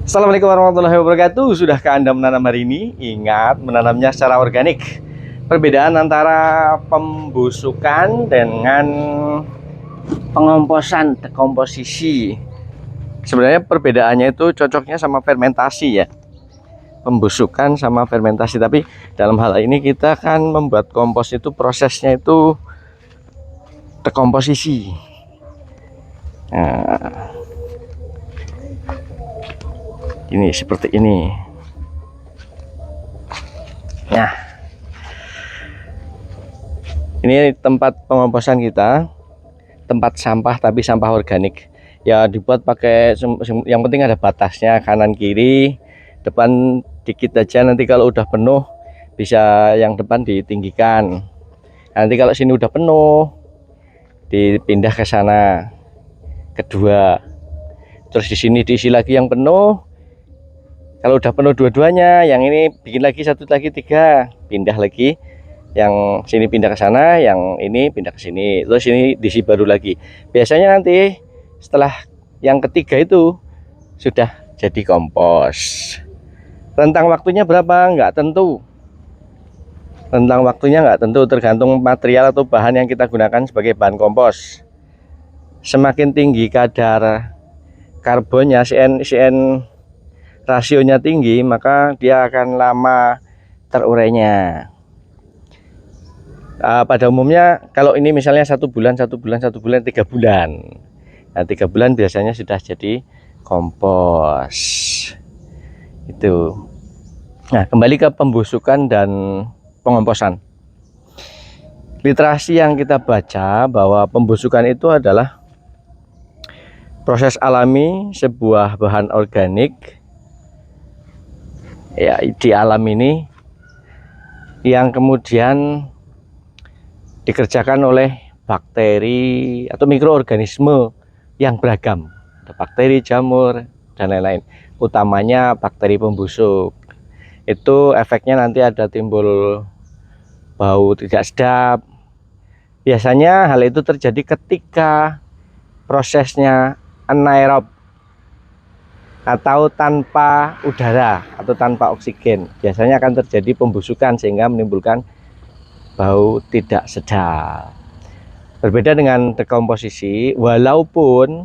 Assalamualaikum warahmatullahi wabarakatuh. Sudahkah Anda menanam hari ini? Ingat, menanamnya secara organik. Perbedaan antara pembusukan dengan pengomposan, dekomposisi. Sebenarnya perbedaannya itu cocoknya sama fermentasi ya. Pembusukan sama fermentasi, tapi dalam hal ini kita kan membuat kompos itu prosesnya itu dekomposisi. Nah, ini seperti ini. Nah, ini tempat pengomposan kita, tempat sampah tapi sampah organik. Ya dibuat pakai, yang penting ada batasnya kanan kiri, depan dikit aja. Nanti kalau udah penuh bisa yang depan ditinggikan. Nanti kalau sini udah penuh dipindah ke sana kedua. Terus di sini diisi lagi yang penuh. Kalau udah penuh dua-duanya, yang ini bikin lagi satu lagi tiga, pindah lagi, yang sini pindah ke sana, yang ini pindah ke sini, terus ini diisi baru lagi. Biasanya nanti setelah yang ketiga itu sudah jadi kompos. Rentang waktunya berapa? Nggak tentu. Rentang waktunya nggak tentu, tergantung material atau bahan yang kita gunakan sebagai bahan kompos. Semakin tinggi kadar karbonnya, CN rasionya tinggi, maka dia akan lama terurainya. Pada umumnya kalau ini misalnya 1 bulan, 3 bulan. Nah, 3 bulan biasanya sudah jadi kompos. Itu. Nah, kembali ke pembusukan dan pengomposan. Literasi yang kita baca bahwa pembusukan itu adalah proses alami sebuah bahan organik ya di alam ini yang kemudian dikerjakan oleh bakteri atau mikroorganisme yang beragam. Ada bakteri, jamur, dan lain-lain. Utamanya bakteri pembusuk. Itu efeknya nanti ada timbul bau tidak sedap. Biasanya hal itu terjadi ketika prosesnya anaerob atau tanpa udara atau tanpa oksigen. Biasanya akan terjadi pembusukan sehingga menimbulkan bau tidak sedap. Berbeda dengan dekomposisi, walaupun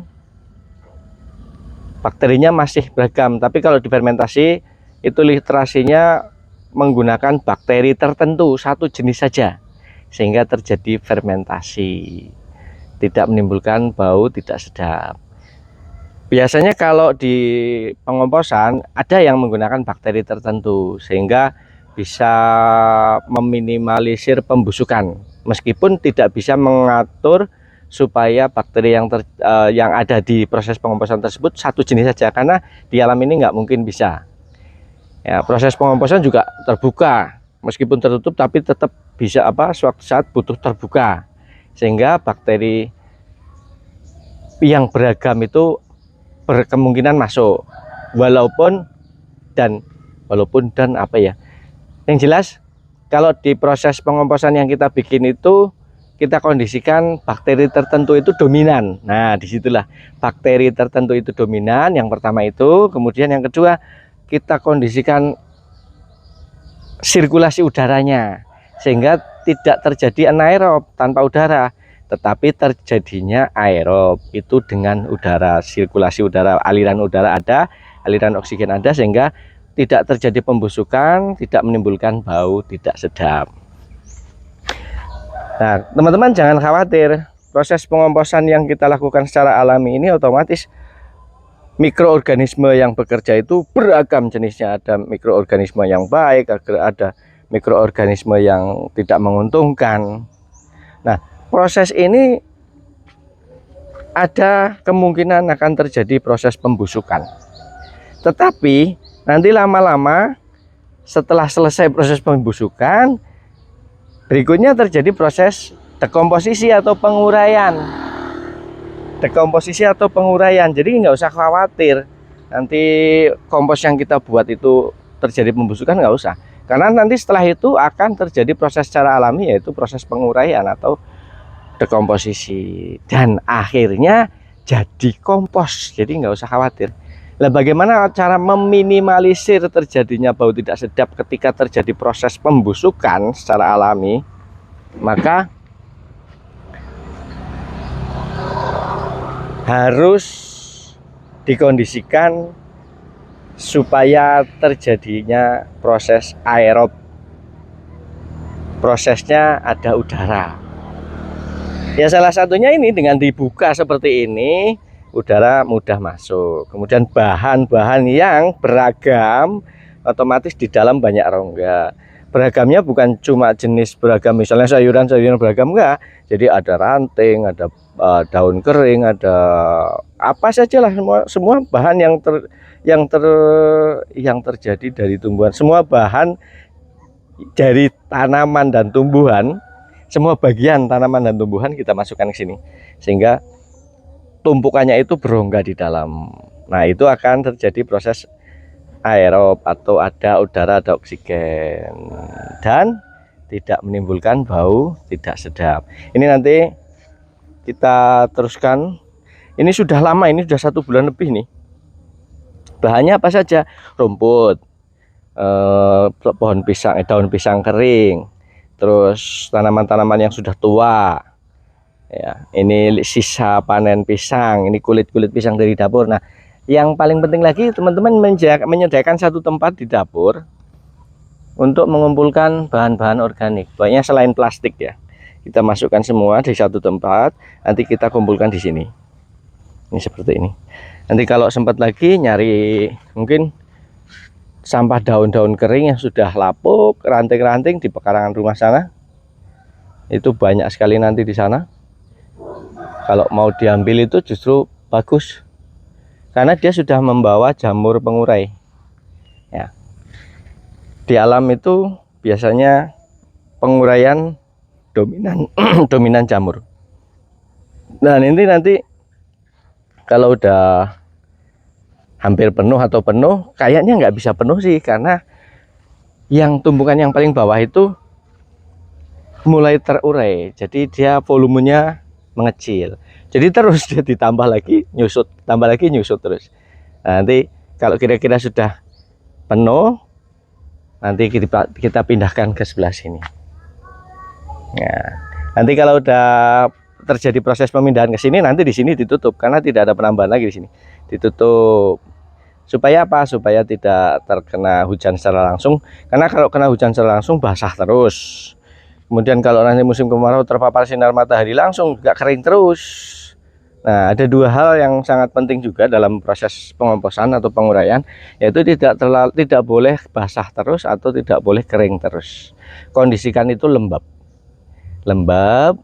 bakterinya masih beragam, tapi kalau difermentasi itu literasinya menggunakan bakteri tertentu, satu jenis saja, sehingga terjadi fermentasi, tidak menimbulkan bau tidak sedap. Biasanya kalau di pengomposan ada yang menggunakan bakteri tertentu sehingga bisa meminimalisir pembusukan, meskipun tidak bisa mengatur supaya bakteri yang ada di proses pengomposan tersebut satu jenis saja, karena di alam ini nggak mungkin bisa. Ya, proses pengomposan juga terbuka, meskipun tertutup tapi tetap bisa suatu saat butuh terbuka, sehingga bakteri yang beragam itu berkemungkinan masuk, walaupun dan yang jelas kalau di proses pengomposan yang kita bikin itu kita kondisikan bakteri tertentu itu dominan. Nah, disitulah bakteri tertentu itu dominan, yang pertama itu. Kemudian yang kedua, kita kondisikan sirkulasi udaranya sehingga tidak terjadi anaerob tanpa udara, tetapi terjadinya aerob itu dengan udara, sirkulasi udara, aliran udara ada, aliran oksigen ada, sehingga tidak terjadi pembusukan, tidak menimbulkan bau tidak sedap. Nah, teman-teman jangan khawatir, proses pengomposan yang kita lakukan secara alami ini otomatis mikroorganisme yang bekerja itu beragam jenisnya. Ada mikroorganisme yang baik, ada mikroorganisme yang tidak menguntungkan. Nah, proses ini ada kemungkinan akan terjadi proses pembusukan, tetapi nanti lama-lama setelah selesai proses pembusukan, berikutnya terjadi proses dekomposisi atau penguraian. Jadi nggak usah khawatir nanti kompos yang kita buat itu terjadi pembusukan, nggak usah, karena nanti setelah itu akan terjadi proses secara alami, yaitu proses penguraian atau dekomposisi, dan akhirnya jadi kompos. Jadi nggak usah khawatir. Nah, bagaimana cara meminimalisir terjadinya bau tidak sedap ketika terjadi proses pembusukan secara alami? Maka harus dikondisikan supaya terjadinya proses aerob. Prosesnya ada udara. Ya salah satunya ini dengan dibuka seperti ini, udara mudah masuk. Kemudian bahan-bahan yang beragam, otomatis di dalam banyak rongga. Beragamnya bukan cuma jenis beragam, misalnya sayuran-sayuran beragam, enggak. Jadi ada ranting, ada daun kering, ada apa saja lah, semua bahan yang terjadi dari tumbuhan, semua bahan dari tanaman dan tumbuhan, semua bagian tanaman dan tumbuhan kita masukkan ke sini, sehingga tumpukannya itu berongga di dalam. Nah, itu akan terjadi proses aerob atau ada udara, ada oksigen, dan tidak menimbulkan bau tidak sedap. Ini nanti kita teruskan. Ini sudah lama, ini sudah 1 bulan lebih nih. Bahannya apa saja? Rumput, pohon pisang, daun pisang kering, terus tanaman-tanaman yang sudah tua. Ya, ini sisa panen pisang, ini kulit-kulit pisang dari dapur. Nah, yang paling penting lagi teman-teman menyediakan satu tempat di dapur untuk mengumpulkan bahan-bahan organik. Banyak selain plastik ya. Kita masukkan semua di satu tempat, nanti kita kumpulkan di sini. Ini seperti ini. Nanti kalau sempat lagi nyari mungkin sampah daun-daun kering yang sudah lapuk, ranting-ranting di pekarangan rumah sana. Itu banyak sekali nanti di sana. Kalau mau diambil itu justru bagus, karena dia sudah membawa jamur pengurai. Ya. Di alam itu biasanya penguraian dominan dominan jamur. Nah, ini nanti kalau udah hampir penuh atau penuh, kayaknya nggak bisa penuh sih, karena yang tumbukan yang paling bawah itu mulai terurai, jadi dia volumenya mengecil. Jadi terus dia ditambah lagi nyusut, tambah lagi nyusut terus. Nah, nanti kalau kira-kira sudah penuh, nanti kita pindahkan ke sebelah sini. Nah, nanti kalau udah terjadi proses pemindahan ke sini, nanti di sini ditutup karena tidak ada penambahan lagi di sini. Ditutup supaya apa? Supaya tidak terkena hujan secara langsung. Karena kalau kena hujan secara langsung basah terus. Kemudian kalau nanti musim kemarau terpapar sinar matahari langsung juga kering terus. Nah, ada 2 hal yang sangat penting juga dalam proses pengomposan atau penguraian, yaitu tidak boleh basah terus atau tidak boleh kering terus. Kondisikan itu lembab. Lembab,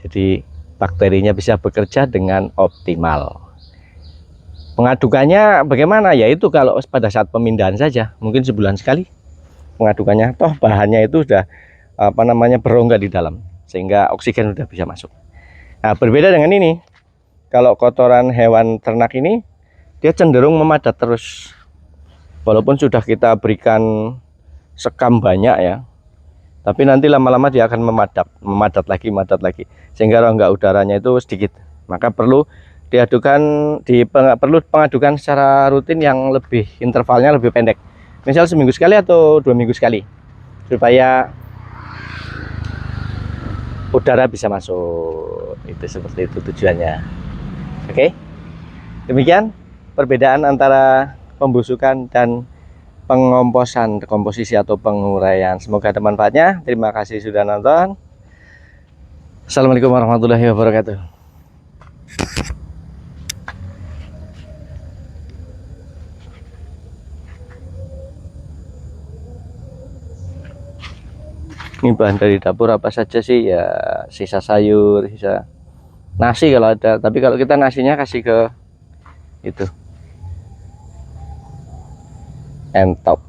jadi bakterinya bisa bekerja dengan optimal. Pengadukannya bagaimana? Yaitu kalau pada saat pemindahan saja, mungkin sebulan sekali pengadukannya. Toh bahannya itu sudah berongga di dalam, sehingga oksigen sudah bisa masuk. Nah, berbeda dengan ini, kalau kotoran hewan ternak ini dia cenderung memadat terus, walaupun sudah kita berikan sekam banyak ya, tapi nanti lama-lama dia akan memadat lagi, sehingga rongga udaranya itu sedikit. Maka perlu perlu pengadukan secara rutin yang lebih intervalnya lebih pendek, misal seminggu sekali atau 2 minggu sekali, supaya udara bisa masuk. Itu seperti itu tujuannya. Oke, demikian perbedaan antara pembusukan dan pengomposan, komposisi atau penguraian. Semoga ada manfaatnya. Terima kasih sudah nonton. Assalamualaikum warahmatullahi wabarakatuh. Ini bahan dari dapur apa saja sih ya, sisa sayur, sisa nasi kalau ada, tapi kalau kita nasinya kasih ke itu entok.